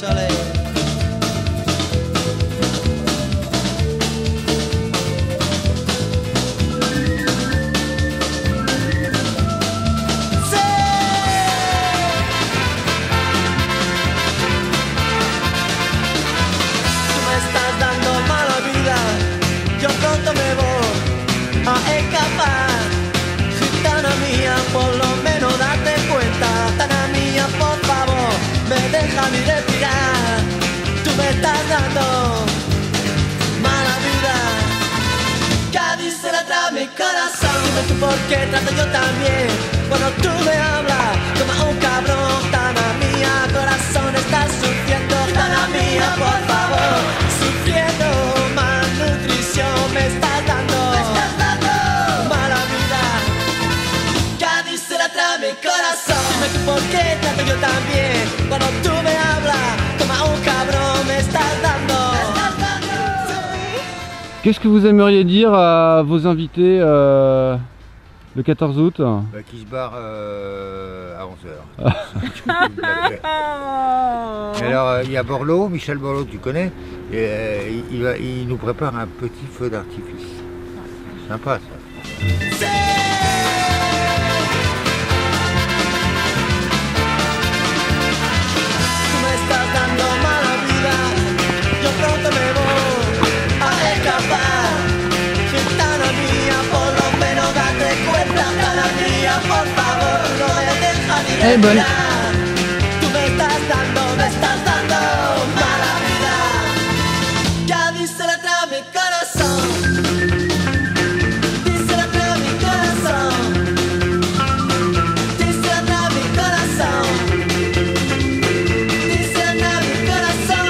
soleil. Por lo menos date cuenta, Tana mía, por favor, me deja mi respirar. Tú me estás dando mala vida. Cádiz se la trae mi corazón. Dime tú por qué trato yo también. Cuando tú me hablas como un cabrón, Tana mía, corazón estás sufriendo. Tana mía, por favor, sufriendo malnutrición me estás dando. Mala vida. Cádiz se la trae mi corazón. Dime tú por qué trato yo también. Cuando tú me hablas como un cabrón me estás dando. Qu'est-ce que vous aimeriez dire à vos invités le 14 août? Qui se barre à 11h. Alors il y a Borloo, Michel Borloo, tu connais, et il nous prépare un petit feu d'artifice. Sympa ça. Por favor, no me dejas ni Elle est bonne. Tú me estás dando mala vida. Cádiz se la trae mi corazón. Dice la trae mi corazón. Dice la trae mi corazón. Dice la trae mi corazón.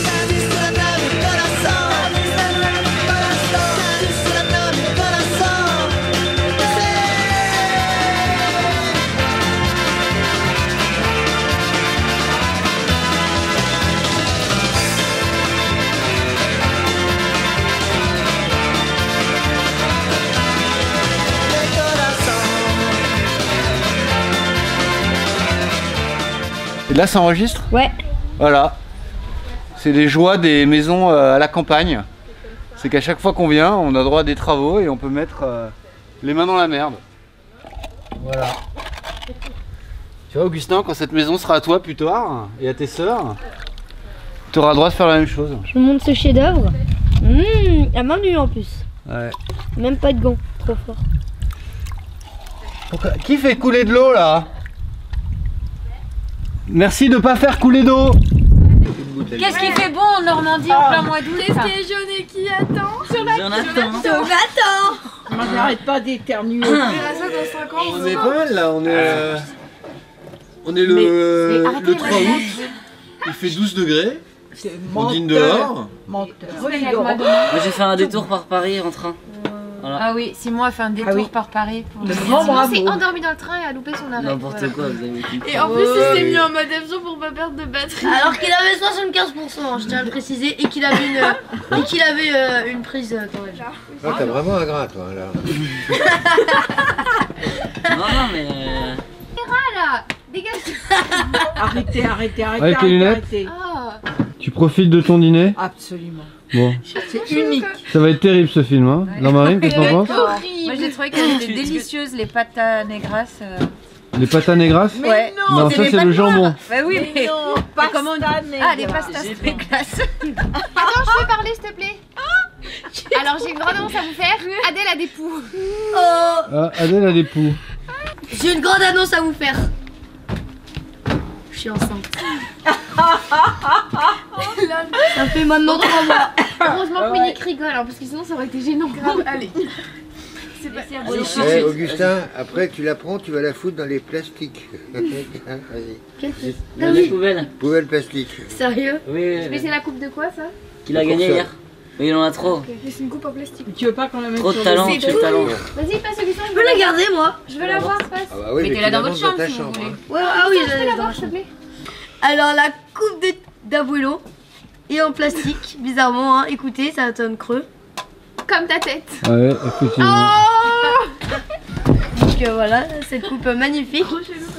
Cádiz se la trae mi corazón. Cádiz se la trae mi corazón. Cádiz se la trae mi corazón. Et là ça enregistre? Ouais. Voilà. C'est les joies des maisons à la campagne. C'est qu'à chaque fois qu'on vient, on a droit à des travaux et on peut mettre les mains dans la merde. Voilà. Tu vois Augustin, quand cette maison sera à toi plus tard, et à tes sœurs, tu auras le droit de faire la même chose. Je vous montre ce chef-d'œuvre. À main nue en plus. Ouais. Même pas de gants. Trop fort. Qui fait couler de l'eau là? Merci de pas faire couler d'eau. Qu'est-ce qui fait bon en Normandie en plein mois d'août? Qu'est-ce qui est jaune et qui attend? Jonathan. Moi j'arrête pas d'éternuer. On verra ça dans 5 ans. On est pas mal là, on est le 3 août, il fait 12 degrés, on dîne dehors. Moi j'ai fait un détour par Paris en train. Voilà. Ah oui, Simon a fait un détour par Paris. Simon s'est endormi dans le train et a loupé son arrêt. N'importe quoi, vous avez dit. Et en plus il s'est mis en mode avion pour pas perdre de batterie. Alors qu'il avait 75%, je tiens à le préciser, et qu'il avait une prise quand même. Ah, t'as vraiment un gras toi là. Non mais... Là, dégage. Arrêtez. Avec les lunettes, Ah, tu profites de ton dîner? absolument. Bon, C'est unique. ça va être terrible ce film, hein. Jean-Marie, qu'est-ce que t'en penses? Moi j'ai trouvé qu'elles étaient délicieuses les pâtes à negras. Les pâtes à negras? Ouais. Non, ça c'est le jambon. Bah oui, mais comment on dit? Ah, les pastas negras. Attends, je peux parler s'il te plaît? Alors j'ai une grande annonce à vous faire. Adèle a des poux. Ah, Adèle a des poux. J'ai une grande annonce à vous faire. Je suis enceinte. Ça fait maintenant 3 mois. Heureusement que Monique rigole, hein, parce que sinon ça aurait été gênant. Grave, allez. Eh, Augustin, après tu la prends, tu vas la foutre dans les plastiques. Vas-y. Dans les poubelles. Poubelle plastique. Sérieux? Oui, Mais c'est la coupe de quoi ça? Qu'il a gagné hier. Mais il en a trop. C'est une coupe en plastique. Tu veux pas qu'on la mette Trop de sur talent, C'est trop de tout. talent. Vas-y, passe Augustin. Je peux la garder moi. Je veux la voir, passe. Ah bah oui, Mettez-la mais dans tu votre la chambre montes si vous voulez. hein. Ouais, ah oui, Je peux la dans voir la s'il te plaît. Alors la coupe d'abuelo est en plastique, bizarrement, hein. Écoutez, ça donne creux. Comme ta tête. Ouais, effectivement. Donc voilà, cette coupe magnifique.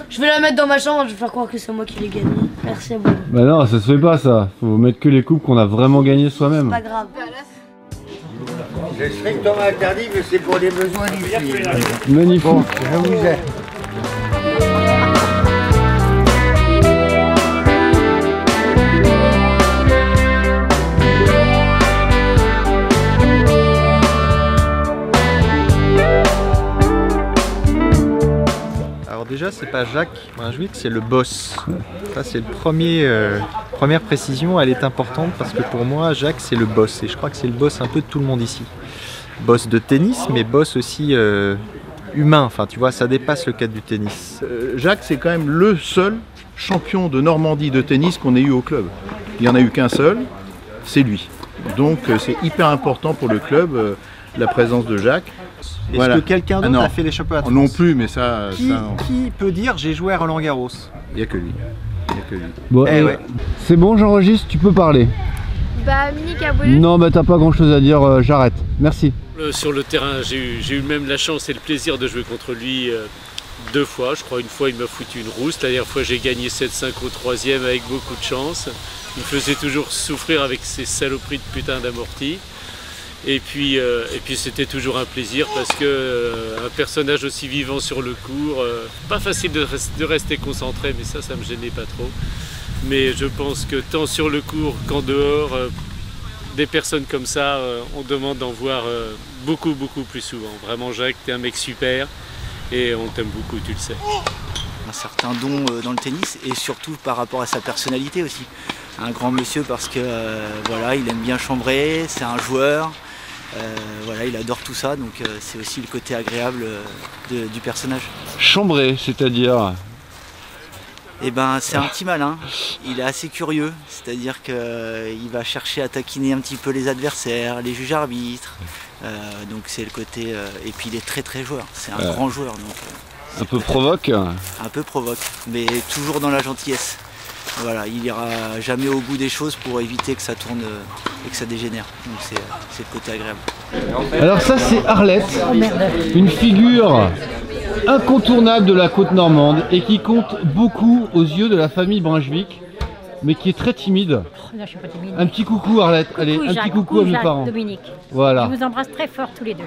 Je vais la mettre dans ma chambre, je vais faire croire que c'est moi qui l'ai gagnée. Merci à vous. Bah non, ça se fait pas ça. Faut mettre que les coupes qu'on a vraiment gagnées soi-même. Pas grave. C'est strictement interdit, mais c'est pour les besoins du film. Magnifique. Bon, je vous aide. Alors déjà, c'est pas Jacques Brunswick, c'est le boss. Ça, c'est le première précision, elle est importante parce que pour moi, Jacques, c'est le boss. Et je crois que c'est le boss un peu de tout le monde ici. Boss de tennis, mais boss aussi humain. Enfin, tu vois, ça dépasse le cadre du tennis. Jacques, c'est quand même le seul champion de Normandie de tennis qu'on ait eu au club. Il n'y en a eu qu'un seul, c'est lui. Donc c'est hyper important pour le club, la présence de Jacques. Est-ce que quelqu'un d'autre a fait les championnats de France? Non plus, mais ça... Qui peut dire j'ai joué à Roland Garros? Il n'y a que lui. Bon, ouais. C'est bon, j'enregistre, tu peux parler. Bah, Mini Caboulet. Non, bah t'as pas grand chose à dire, j'arrête. Merci. Sur le terrain, j'ai eu même la chance et le plaisir de jouer contre lui 2 fois. Je crois une fois il m'a foutu une rousse, la dernière fois j'ai gagné 7-5 au 3e avec beaucoup de chance. Il me faisait toujours souffrir avec ses saloperies de putain d'amortis. Et puis c'était toujours un plaisir parce que un personnage aussi vivant sur le court, pas facile de rester concentré, mais ça me gênait pas trop. Mais je pense que tant sur le court qu'en dehors, des personnes comme ça, on demande d'en voir beaucoup plus souvent. Vraiment Jacques, t'es un mec super et on t'aime beaucoup, tu le sais. Un certain don dans le tennis et surtout par rapport à sa personnalité aussi. Un grand monsieur parce que voilà, il aime bien chambrer, c'est un joueur. Voilà, il adore tout ça, donc c'est aussi le côté agréable du personnage. Chambrer, c'est-à-dire? Eh ben, c'est un petit malin, il est assez curieux, c'est-à-dire qu'il va chercher à taquiner un petit peu les adversaires, les juges arbitres, donc c'est le côté... et puis il est très joueur, c'est un grand joueur. Donc, un peu provoque? Un peu provoque, mais toujours dans la gentillesse. Voilà, il ira jamais au bout des choses pour éviter que ça tourne et que ça dégénère. Donc c'est le côté agréable. Alors ça c'est Arlette, une figure incontournable de la côte normande et qui compte beaucoup aux yeux de la famille Brunswick, mais qui est très timide. Non, je suis pas timide. Un petit coucou Arlette, allez, coucou, un petit coucou à mes parents. Dominique. Voilà. Je vous embrasse très fort tous les deux.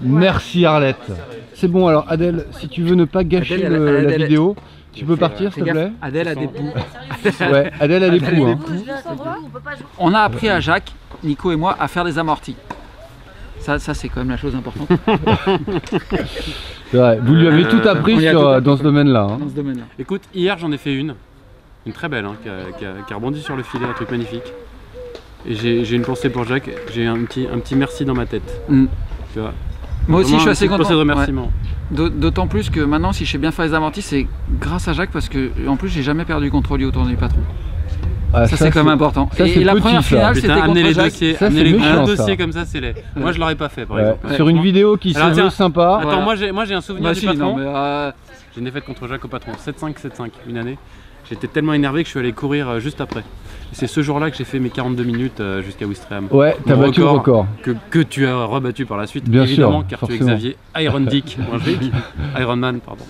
Merci Arlette. C'est bon, alors Adèle, si tu veux ne pas gâcher la vidéo, tu peux partir s'il te plaît. Adèle a des poux. Ouais, Adèle a des poux. Hein. On a appris à Jacques, Nico et moi, à faire des amortis. Ça c'est quand même la chose importante. C'est vrai, vous lui avez tout appris dans ce domaine-là. Hein. Dans ce domaine-là. Écoute, hier j'en ai fait une très belle, hein, qui a rebondi sur le filet, un truc magnifique. Et j'ai une pensée pour Jacques, j'ai un petit merci dans ma tête. Tu vois. Moi aussi je suis assez content. De remerciement. Ouais. D'autant plus que maintenant si je sais bien faire les amortis, c'est grâce à Jacques parce que en plus j'ai jamais perdu contre lui autour du patron. Ah, ça c'est quand même important. Et la première finale c'était contre Jacques. Amener un dossier comme ça, c'est laid. Moi je l'aurais pas fait par exemple. Sur une vidéo qui se veut sympa. Attends, moi j'ai un souvenir du patron. J'ai une défaite contre Jacques au patron, 7-5, une année. J'étais tellement énervé que je suis allé courir juste après. C'est ce jour-là que j'ai fait mes 42 minutes jusqu'à Ouistreham. Ouais, t'as battu le record. Que tu as rebattu par la suite, bien évidemment, sûr, car forcément. tu es Xavier Iron Dick, Iron Man, pardon.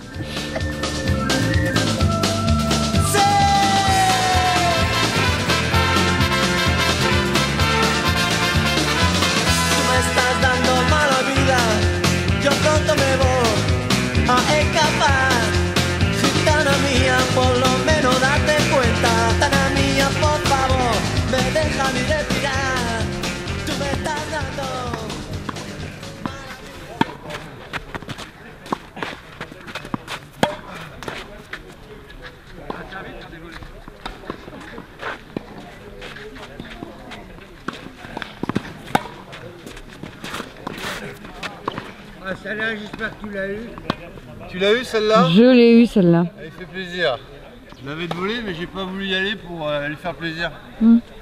Yo pronto me voy a escapar. Gitana mía, por lo menos date cuenta. Gitana mía, por favor, me deja ni respirar. Tú me estás dando. Ah, celle-là, j'espère que tu l'as eu. Tu l'as eu celle-là? Je l'ai eu celle-là. Elle fait plaisir. Je l'avais volé mais j'ai pas voulu y aller pour lui faire plaisir.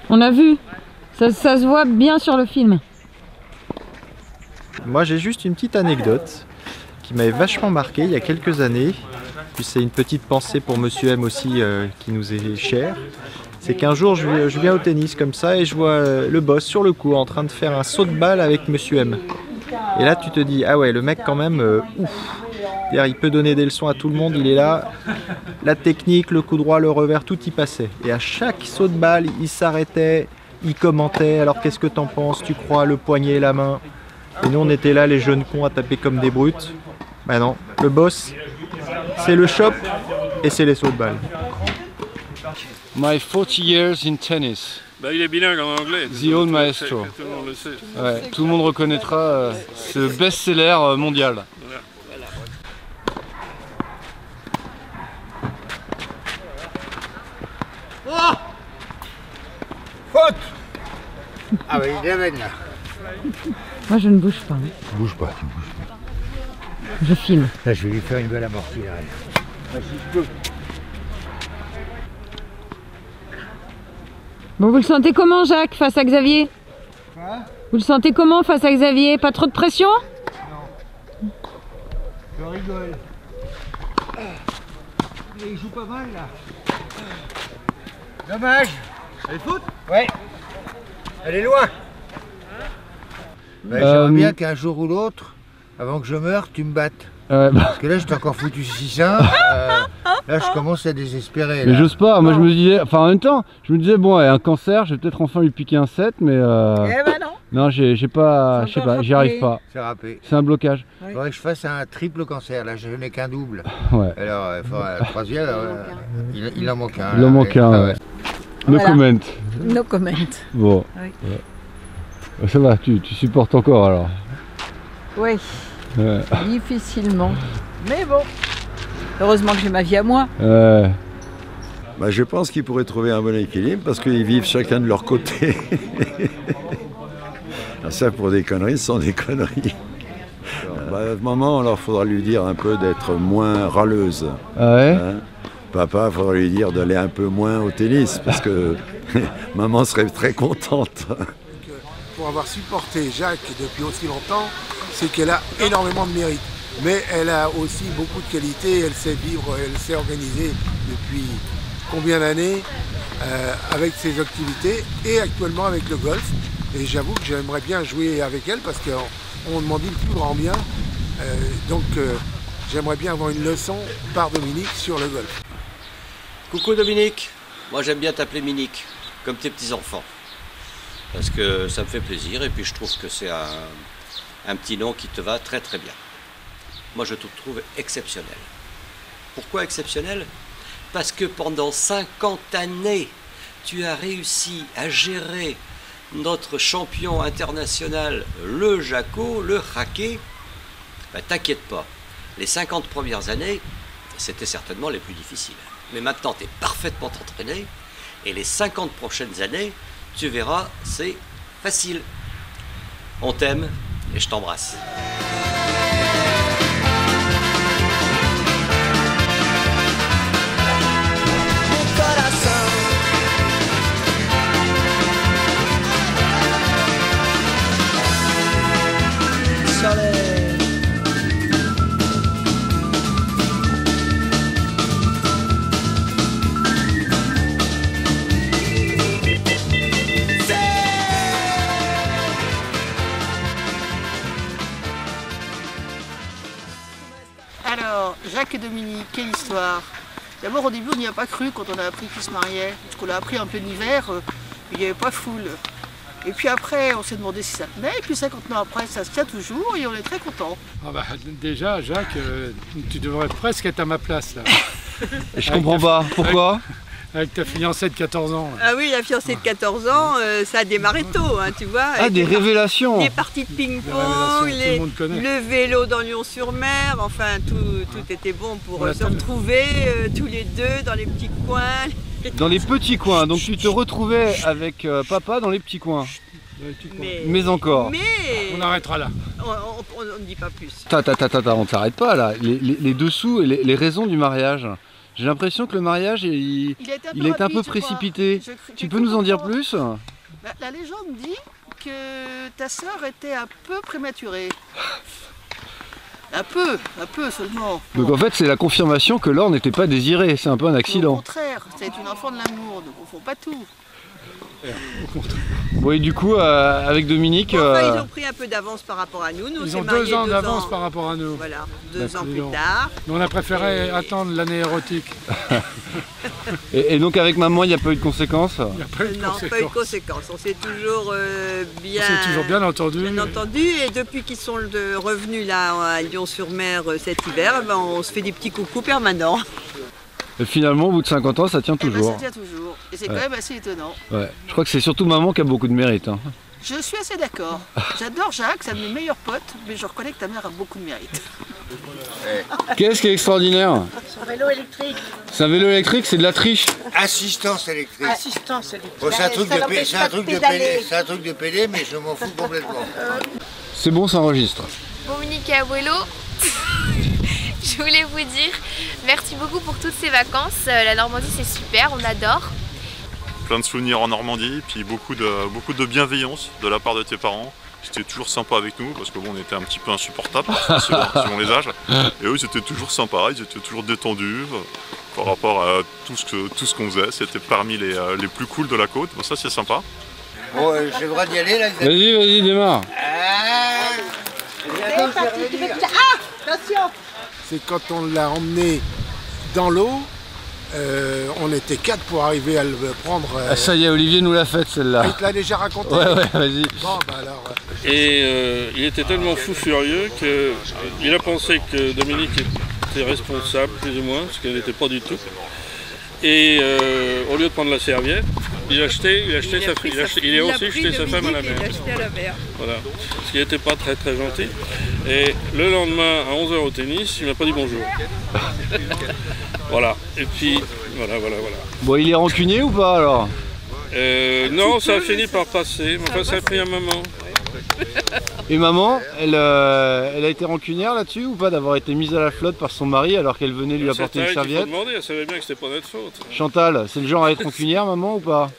On a vu. Ça se voit bien sur le film. Moi j'ai juste une petite anecdote qui m'avait vachement marqué il y a quelques années. Puis c'est une petite pensée pour Monsieur M aussi qui nous est cher. C'est qu'un jour je viens au tennis comme ça et je vois le boss sur le court en train de faire un saut de balle avec Monsieur M. Et là tu te dis, ah ouais le mec quand même, ouf. C'est-à-dire, il peut donner des leçons à tout le monde, il est là. La technique, le coup droit, le revers, tout y passait. Et à chaque saut de balle, il s'arrêtait, il commentait. Alors qu'est-ce que t'en penses? Tu crois? Le poignet, la main. Et nous, on était là, les jeunes cons, à taper comme des brutes. Ben non, le boss, c'est le shop et c'est les sauts de balle. My 40 years in tennis. Bah, il est bilingue en anglais. The Old Maestro. Tout le monde le sait. Ouais, tout le monde reconnaîtra ce best-seller mondial. Voilà. Oh, faute. Ah bah il l'amène là. Moi je ne bouge pas. Bouge pas, tu bouges pas. Je filme. Là je vais lui faire une belle amortie là. Bon, vous le sentez comment, Jacques, face à Xavier? Quoi? Vous le sentez comment face à Xavier? Pas trop de pression? Non. Je rigole. Mais il joue pas mal là. Dommage. Elle fout? Ouais. Elle est loin. Ben, j'aimerais bien qu'un jour ou l'autre, avant que je meure, tu me battes. Parce que là, je t'ai encore foutu 600. Là, je commence à désespérer. Mais j'ose pas, moi je me disais, enfin en même temps, je me disais, bon, un cancer, je vais peut-être enfin lui piquer un 7, mais. Eh ben non. Non, j'ai pas, je sais pas, j'y arrive pas. C'est râpé. C'est un blocage. Il faudrait que je fasse un triple cancer, là, je n'ai qu'un double. Ouais. Alors, il faudrait le troisième, il en manque un. Il en manque un, ouais. No comment. No comment. Bon. Oui. Ouais. Ça va, tu supportes encore alors? Oui. Ouais. Difficilement. Mais bon. Heureusement que j'ai ma vie à moi. Bah, je pense qu'ils pourraient trouver un bon équilibre parce qu'ils vivent chacun de leur côté. Ça, pour des conneries, ce sont des conneries. Bah, à un moment, alors, il faudra lui dire un peu d'être moins râleuse. Ah ouais, hein? Papa, il faudra lui dire d'aller un peu moins au tennis parce que maman serait très contente. Pour avoir supporté Jacques depuis aussi longtemps, c'est qu'elle a énormément de mérite. Mais elle a aussi beaucoup de qualités, elle sait vivre, elle sait organiser depuis combien d'années avec ses activités et actuellement avec le golf. Et j'avoue que j'aimerais bien jouer avec elle parce qu'on m'en dit le plus grand bien. Donc j'aimerais bien avoir une leçon par Dominique sur le golf. Coucou Dominique, moi j'aime bien t'appeler Minique, comme tes petits-enfants. Parce que ça me fait plaisir et puis je trouve que c'est un petit nom qui te va très très bien. Moi je te trouve exceptionnel. Pourquoi exceptionnel? Parce que pendant 50 années, tu as réussi à gérer notre champion international, le Jacko, le Jaquet. Ben, t'inquiète pas, les 50 premières années, c'était certainement les plus difficiles. Mais maintenant, tu es parfaitement entraîné et les 50 prochaines années, tu verras, c'est facile. On t'aime et je t'embrasse. Alors, Jacques et Dominique, quelle histoire. D'abord au début on n'y a pas cru quand on a appris qu'ils se mariaient, parce qu'on l'a appris en plein hiver, il n'y avait pas foule. Et puis après on s'est demandé si ça tenait, et puis 50 ans après ça se tient toujours et on est très contents. Ah bah, déjà Jacques, tu devrais presque être à ma place là. Je comprends pas, pourquoi? Avec ta fiancée de 14 ans. Ah oui, la fiancée de 14 ans, ça a démarré tôt, hein, tu vois. Ah, des révélations. Les parties de ping-pong, le vélo dans Lyon-sur-Mer, enfin tout était bon pour se retrouver tous les deux dans les petits coins. Dans les petits coins, donc tu te retrouvais avec papa dans les petits coins. Mais encore. Mais on arrêtera là. On ne dit pas plus. On ne s'arrête pas là. Les dessous et les raisons du mariage. J'ai l'impression que le mariage, il est un peu précipité. Tu peux nous en dire plus? La légende dit que ta sœur était un peu prématurée. Un peu seulement. Donc en fait, c'est la confirmation que Laure n'était pas désirée. C'est un peu un accident. Au contraire, c'est une enfant de l'amour, ne confond pas tout. Bon, et du coup, avec Dominique... Enfin, ils ont pris un peu d'avance par rapport à nous. Ils ont 2 ans d'avance par rapport à nous. Voilà, 2 ans plus tard. Mais on a préféré attendre l'année érotique. et donc avec maman, il n'y a pas eu de conséquences? Il n'y a pas eu de conséquences. Non, pas eu de conséquences. On s'est toujours bien entendu. Bien entendu. Et depuis qu'ils sont revenus là à Lyon-sur-Mer cet hiver, ben, on se fait des petits coucous permanents. Et finalement, au bout de 50 ans, ça tient toujours. Ça tient toujours. Et c'est quand même assez étonnant. Ouais. Je crois que c'est surtout maman qui a beaucoup de mérite. Hein. Je suis assez d'accord. J'adore Jacques, c'est un de mes meilleurs potes, mais je reconnais que ta mère a beaucoup de mérite. Qu'est-ce qui est extraordinaire? Son vélo électrique. C'est un vélo électrique, c'est de la triche. Assistance électrique. Assistance électrique. Bon, c'est un truc de pédé, mais je m'en fous complètement. C'est bon, ça enregistre. Bon, Monique et Abuelo, je voulais vous dire merci beaucoup pour toutes ces vacances. La Normandie, c'est super, on adore. Plein de souvenirs en Normandie, puis beaucoup de bienveillance de la part de tes parents. C'était toujours sympa avec nous, parce que bon, on était un petit peu insupportables, selon les âges. Et eux, c'était toujours sympa, ils étaient toujours détendus par rapport à tout ce qu'on faisait. C'était parmi les plus cool de la côte. Bon, ça, c'est sympa. Bon, j'ai le droit d'y aller là. Vas-y, démarre. Attention. C'est quand on l'a emmené dans l'eau, on était 4 pour arriver à le prendre. Ah, ça y est, Olivier nous l'a faite celle-là. Il te l'a déjà raconté? Ouais, vas-y. Bon, bah alors. Et il était tellement fou furieux qu'il a pensé que Dominique était responsable, plus ou moins, ce qu'elle n'était pas du tout. Et au lieu de prendre la serviette, il a aussi jeté sa femme à la mer. Il a jeté à la mer. Voilà. Ce qui n'était pas très gentil. Et le lendemain, à 11 h au tennis, il m'a pas dit bonjour. Voilà. Et puis, voilà. Bon, il est rancunier ou pas alors? Non, ça a fini par passer. Enfin, ça a pris un moment. Et maman, elle a été rancunière là-dessus ou pas, d'avoir été mise à la flotte par son mari alors qu'elle venait lui apporter une serviette? Elle savait bien que c'était pas notre faute. Chantal, c'est le genre à être rancunière, maman, ou pas?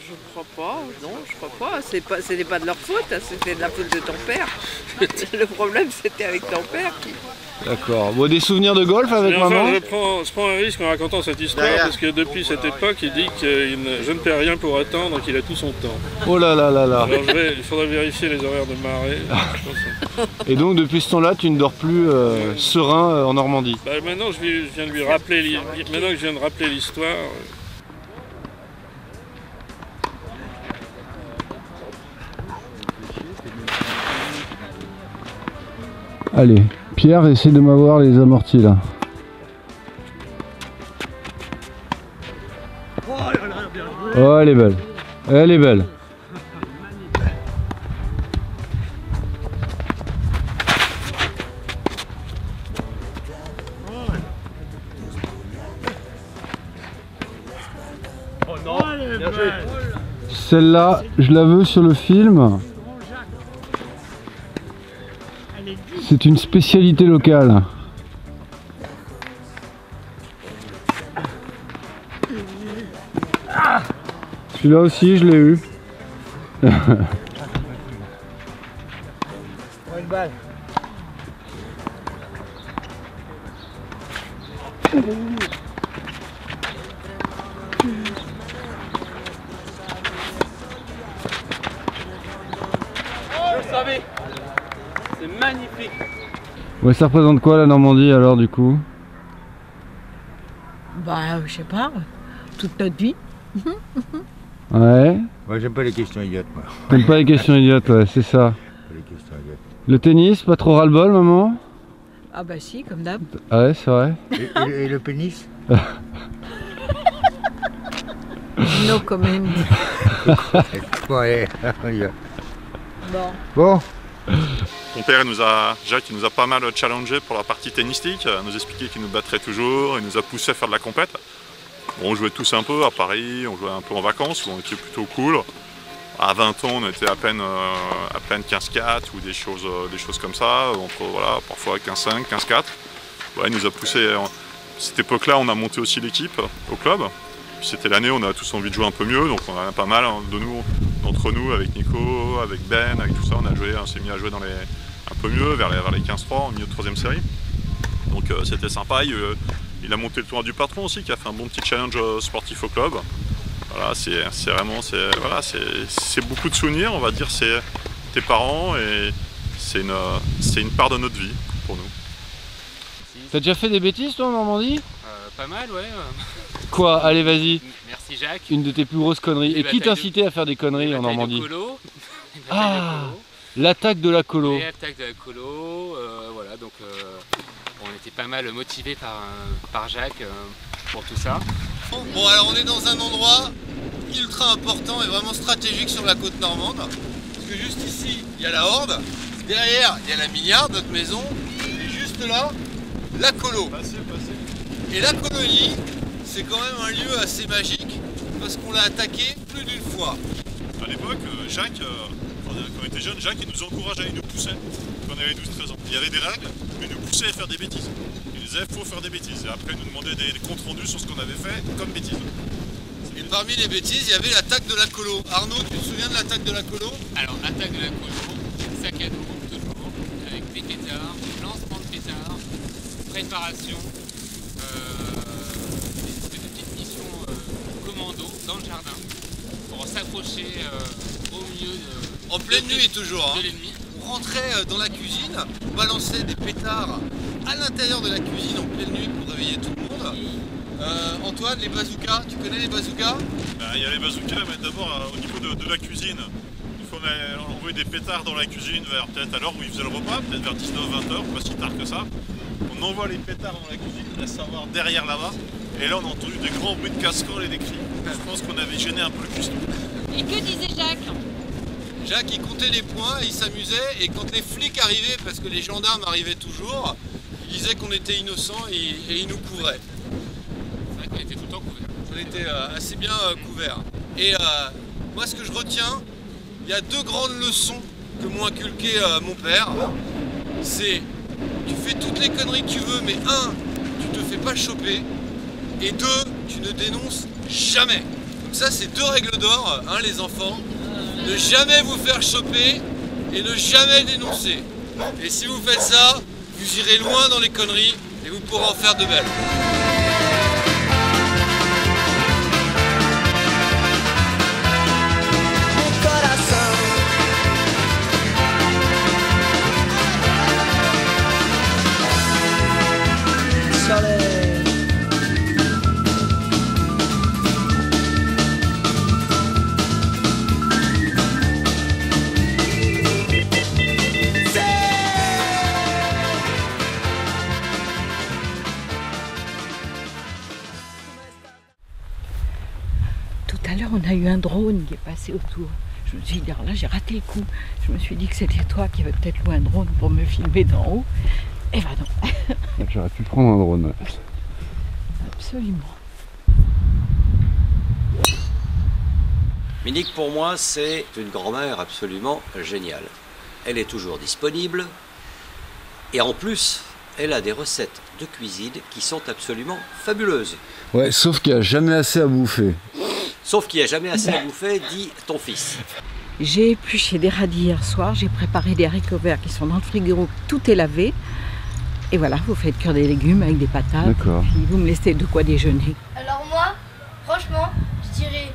Je crois pas, non, je crois pas. Ce n'est pas de leur faute, c'était de la faute de ton père. Le problème, c'était avec ton père qui... D'accord. Bon, des souvenirs de golf avec maman? Je prends un risque en racontant cette histoire parce que depuis cette époque, il dit que je ne perds rien pour attendre, qu'il a tout son temps. Oh là là là là. Alors il faudrait vérifier les horaires de marée. Et donc depuis ce temps-là, tu ne dors plus serein en Normandie? Bah, maintenant, je viens de lui rappeler. Maintenant que je viens de rappeler l'histoire. Allez, Pierre, essaie de m'avoir les amortis là. Oh, elle est belle. Elle est belle. Celle-là, je la veux sur le film. C'est une spécialité locale. Celui-là aussi, je l'ai eu. Une balle. Je savais. C'est magnifique. Ouais, ça représente quoi la Normandie alors du coup? Bah, je sais pas, toute notre vie. Ouais. Moi j'aime pas les questions idiotes, moi. T'aimes pas les questions idiotes, ouais, c'est ça. Les questions idiotes. Le tennis, pas trop ras-le-bol, maman? Ah bah si, comme d'hab. Ah ouais, c'est vrai. Et le pénis? No comment. Bon, allez, on y va. Bon. Mon père, Jacques, il nous a pas mal challengé pour la partie tennistique, il nous expliquait qu'il nous battrait toujours, il nous a poussé à faire de la compète. Bon, on jouait tous un peu à Paris, on jouait un peu en vacances, on était plutôt cool. À 20 ans, on était à peine 15-4 ou des choses comme ça, entre voilà, parfois 15-5, 15-4. Ouais, il nous a poussé. À cette époque-là, on a monté aussi l'équipe au club. C'était l'année où on a tous envie de jouer un peu mieux, donc on a pas mal d'entre nous, avec Nico, avec Ben, avec tout ça, on s'est mis à jouer un peu mieux, vers les 15-3, au milieu de 3ème série. Donc c'était sympa, il a monté le tournoi du patron aussi, qui a fait un bon petit challenge sportif au club. Voilà, c'est vraiment, voilà, c'est beaucoup de souvenirs, on va dire, c'est tes parents et c'est une part de notre vie pour nous. T'as déjà fait des bêtises toi en Normandie? Pas mal, ouais. Quoi? Allez, vas-y. Merci Jacques. Une de tes plus grosses conneries. Et qui t'a incité à faire des conneries en Normandie? Ah, l'attaque de la colo. L'attaque de la colo, voilà, donc on était pas mal motivés par Jacques pour tout ça. Bon, alors on est dans un endroit ultra important et vraiment stratégique sur la côte normande. Parce que juste ici, il y a la Horde. Derrière, il y a la Mignarde, notre maison. Et juste là, la colo. Et la colonie, c'est quand même un lieu assez magique parce qu'on l'a attaqué plus d'une fois. À l'époque, Jacques, quand on était jeune, Jacques il nous encourageait, il nous poussait quand on avait 12-13 ans. Il y avait des règles, mais il nous poussait à faire des bêtises. Il nous disait faut faire des bêtises. Et après, il nous demandait des comptes rendus sur ce qu'on avait fait comme bêtises. Et parmi les bêtises, il y avait l'attaque de la colo. Arnaud, tu te souviens de l'attaque de la colo? Alors, attaque de la colo, sac à dos, toujours, avec des pétards, lancement de pétards, préparation, des petites missions commando dans le jardin pour s'approcher au milieu de... En pleine nuit toujours, de l'ennemi. On rentrait dans la cuisine, on balançait des pétards à l'intérieur de la cuisine en pleine nuit pour réveiller tout le monde. Antoine, les bazookas, tu connais les bazookas? Il y a les bazookas, mais d'abord au niveau de la cuisine. Une fois on envoyait des pétards dans la cuisine vers peut-être à l'heure où ils faisaient le repas, peut-être vers 19-20h, pas si tard que ça. On envoie les pétards dans la cuisine, à savoir derrière là-bas. Et là on a entendu des grands bruits de casseroles et des cris. Je pense qu'on avait gêné un peu le cuistot. Et que disait Jacques? Jacques il comptait les points, il s'amusait et quand les flics arrivaient, parce que les gendarmes arrivaient toujours, il disait qu'on était innocents et il nous couvrait. C'est vrai qu'on était tout le temps couverts. On était assez bien couverts. Et moi ce que je retiens, il y a deux grandes leçons que m'ont inculqué mon père. C'est tu fais toutes les conneries que tu veux, mais un, tu te fais pas choper. Et deux, tu ne dénonces jamais. Donc ça c'est deux règles d'or, hein, les enfants. Ne jamais vous faire choper et ne jamais dénoncer. Et si vous faites ça, vous irez loin dans les conneries et vous pourrez en faire de belles. Tout à l'heure, on a eu un drone qui est passé autour. Je me suis dit, alors là, j'ai raté le coup. Je me suis dit que c'était toi qui avais peut-être loué un drone pour me filmer d'en haut. Et ben non. J'aurais pu prendre un drone. Absolument. Minique, pour moi, c'est une grand-mère absolument géniale. Elle est toujours disponible. Et en plus, elle a des recettes de cuisine qui sont absolument fabuleuses. Ouais, sauf qu'il n'y a jamais assez à bouffer. Sauf qu'il n'y a jamais assez à bouffer, dit ton fils. J'ai épluché des radis hier soir, j'ai préparé des haricots verts qui sont dans le frigo, tout est lavé. Et voilà, vous faites cuire des légumes avec des patates, et puis vous me laissez de quoi déjeuner. Alors moi, franchement, je dirais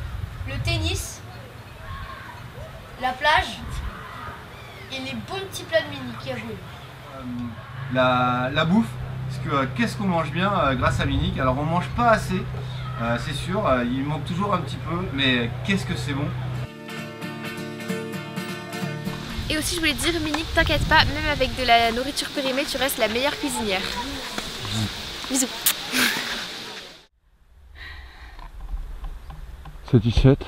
le tennis, la plage et les bons petits plats de Minique qui a joué. La bouffe, parce que qu'est-ce qu'on mange bien grâce à Minique? Alors on mange pas assez, c'est sûr, il manque toujours un petit peu, mais qu'est-ce que c'est bon. Et aussi je voulais te dire, Minique, t'inquiète pas, même avec de la nourriture périmée, tu restes la meilleure cuisinière. Bisous. Satisfaite?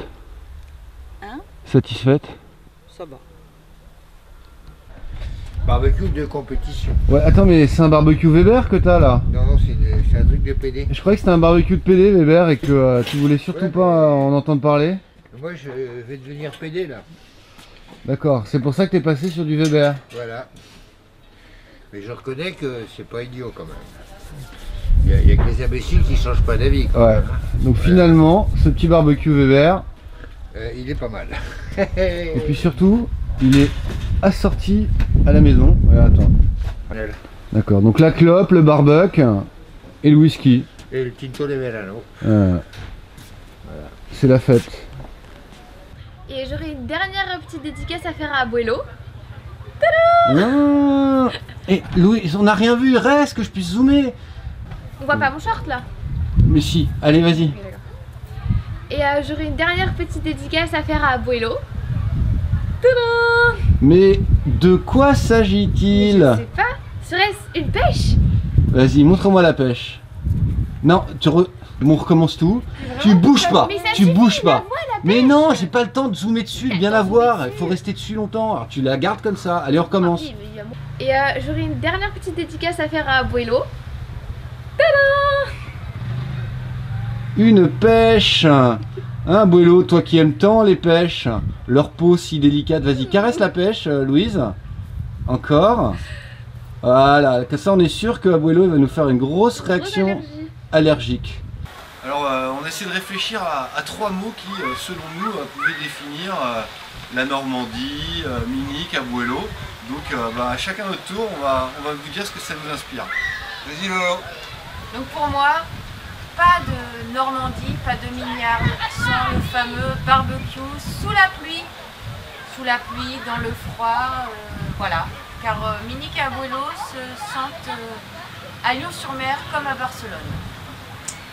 Hein? Satisfaite? Ça va. Barbecue de compétition. Ouais, attends, mais c'est un barbecue Weber que t'as là? Non, non, c'est un truc de PD. Je croyais que c'était un barbecue de PD Weber et que tu voulais surtout pas en entendre parler. Moi, je vais devenir PD là. D'accord, c'est pour ça que t'es passé sur du Weber. Voilà. Mais je reconnais que c'est pas idiot quand même. Il y a que les imbéciles qui changent pas d'avis. Ouais. Donc finalement, ce petit barbecue Weber, il est pas mal. et puis surtout, il est assorti à la maison. Ouais, attends. Voilà. D'accord, donc la clope, le barbecue et le whisky. Et le Tinto de Verano. C'est la fête. Et j'aurais une dernière petite dédicace à faire à Abuelo. Non. Et Louis, on n'a rien vu, reste que je puisse zoomer. On voit pas mon short là. Mais si, allez vas-y. Et j'aurais une dernière petite dédicace à faire à Abuelo. Mais de quoi s'agit-il? Je sais pas. Serait-ce une pêche? Vas-y, montre-moi la pêche. Non, on recommence tout. Tu bouges pas, tu bouges pas. Mais non, j'ai pas le temps de zoomer dessus, de bien la voir. Il faut rester dessus longtemps. Alors tu la gardes comme ça. Allez, on recommence. Et j'aurais une dernière petite dédicace à faire à Abuelo. Une pêche. Hein, Abuelo, toi qui aimes tant les pêches, leur peau si délicate. Vas-y, caresse la pêche, Louise. Encore. Voilà, comme ça on est sûr que Abuelo va nous faire une grosse réaction allergique. Alors on essaie de réfléchir à 3 mots qui, selon nous, pouvaient définir la Normandie, Minique, Abuelo. Donc à chacun notre tour, on va vous dire ce que ça nous inspire. Vas-y Lolo. Donc pour moi, pas de Normandie, pas de Mignarde, sans le fameux barbecue sous la pluie, dans le froid, voilà. Car Minique et Abuelo se sentent à Lyon-sur-Mer comme à Barcelone.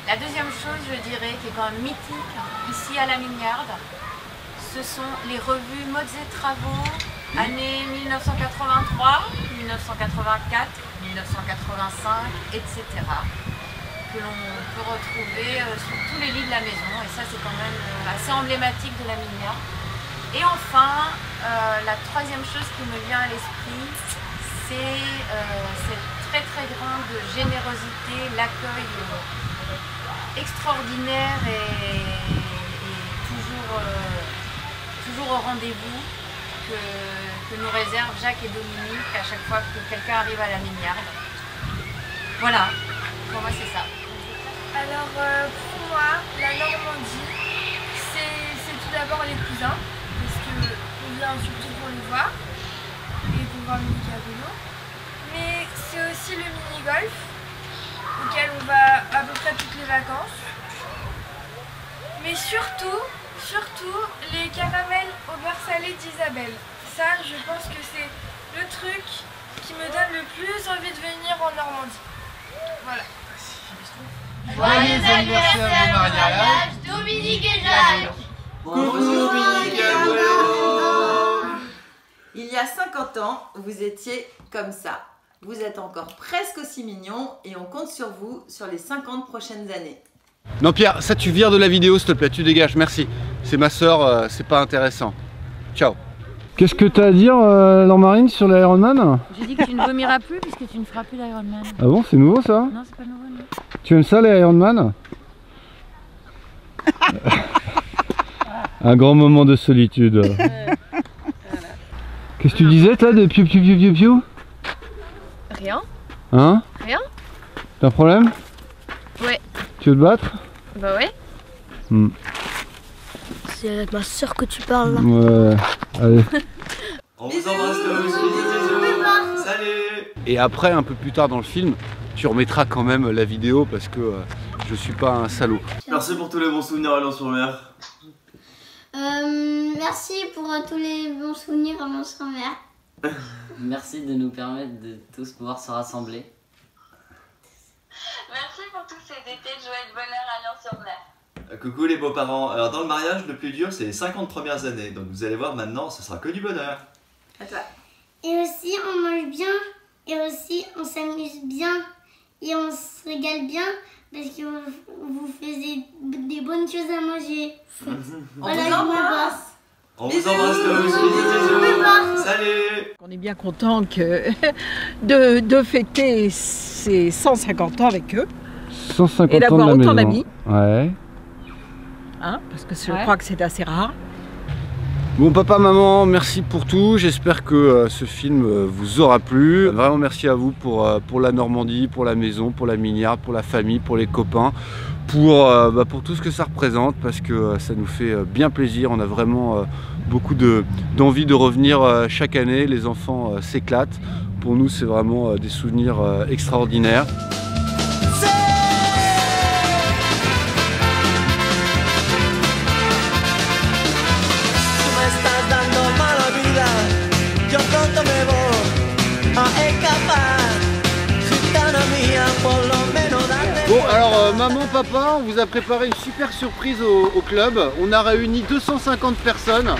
La deuxième chose, je dirais, qui est quand même mythique ici à la Mignarde, ce sont les revues Modes et Travaux, années 1983, 1984, 1985, etc. que l'on peut retrouver sur tous les lits de la maison, et ça c'est quand même assez emblématique de la Mignarde. Et enfin, la troisième chose qui me vient à l'esprit, c'est cette très très grande générosité, l'accueil extraordinaire et toujours au rendez-vous que nous réservent Jacques et Dominique à chaque fois que quelqu'un arrive à la Mignarde. Voilà, pour moi c'est ça. Alors pour moi, la Normandie, c'est tout d'abord les cousins, parce qu'on vient surtout pour les voir et pour voir Minique et Abuelo. Mais c'est aussi le mini-golf, auquel on va à peu près toutes les vacances. Mais surtout les caramels au beurre salé d'Isabelle. Ça, je pense que c'est le truc qui me donne le plus envie de venir en Normandie. Voilà. Joyeux anniversaire de mariage, Dominique et Jacques. Coucou Dominique et Abuelo. Il y a 50 ans, vous étiez comme ça. Vous êtes encore presque aussi mignons et on compte sur vous sur les 50 prochaines années. Non Pierre, ça tu vires de la vidéo s'il te plaît, tu dégages, merci. C'est ma soeur, c'est pas intéressant. Ciao. Qu'est-ce que t'as à dire, Laure-Marine, sur l'Ironman? J'ai dit que tu ne vomiras plus puisque tu ne feras plus l'Ironman. Ah bon, c'est nouveau ça? Non, c'est pas nouveau, non. Tu aimes ça, les Ironman? Un grand moment de solitude. Voilà. Qu'est-ce que tu disais, toi, de piou piou piou piou piou? Rien. Hein? Rien. T'as un problème? Ouais. Tu veux te battre? Bah ouais. C'est avec ma soeur que tu parles là. Ouais, allez. On vous embrasse tous. Salut. Et après, un peu plus tard dans le film, tu remettras quand même la vidéo parce que je suis pas un salaud. Merci pour tous les bons souvenirs à Lyon-sur-Mer. Merci pour tous les bons souvenirs à Lyon-sur-Mer. Merci de nous permettre de tous pouvoir se rassembler. Merci pour tous ces étés de joie et de bonheur à Lyon-sur-Mer. Coucou les beaux-parents. Alors dans le mariage, le plus dur c'est les 50 premières années. Donc vous allez voir maintenant, ce sera que du bonheur. À toi. Et aussi on mange bien, et aussi on s'amuse bien, et on se régale bien, parce que vous faisiez des bonnes choses à manger. On vous embrasse. On vous embrasse tous. Salut. On est bien content de fêter ces 150 ans avec eux. 150 et d'avoir ans de la autant maison. d'amis. Ouais. Hein, parce que je crois que c'est assez rare. Bon papa, maman, merci pour tout. J'espère que ce film vous aura plu. Vraiment merci à vous pour la Normandie, pour la maison, pour la Mignarde, pour la famille, pour les copains, pour tout ce que ça représente, parce que ça nous fait bien plaisir. On a vraiment beaucoup d'envie de revenir chaque année. Les enfants s'éclatent. Pour nous, c'est vraiment des souvenirs extraordinaires. maman, papa, on vous a préparé une super surprise au club. On a réuni 250 personnes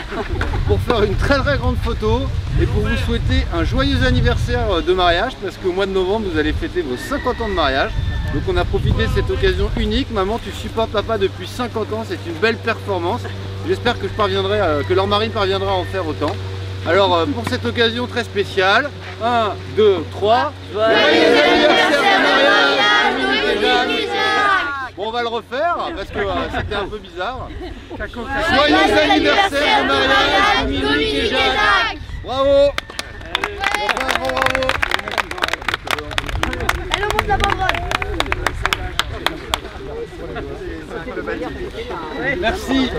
pour faire une très grande photo et pour vous souhaiter un joyeux anniversaire de mariage parce qu'au mois de novembre, vous allez fêter vos 50 ans de mariage. Donc on a profité de cette occasion unique. Maman, tu supportes papa depuis 50 ans, c'est une belle performance. J'espère que que leur mari parviendra à en faire autant. Alors pour cette occasion très spéciale, 1, 2, 3. Joyeux anniversaire de mariage, Dominique et Jacques. Bon, on va le refaire parce que c'était un peu bizarre. Joyeux anniversaire de mariage, Dominique et Jacques. Bravo. Bravo. Elle monte la banderole. Merci.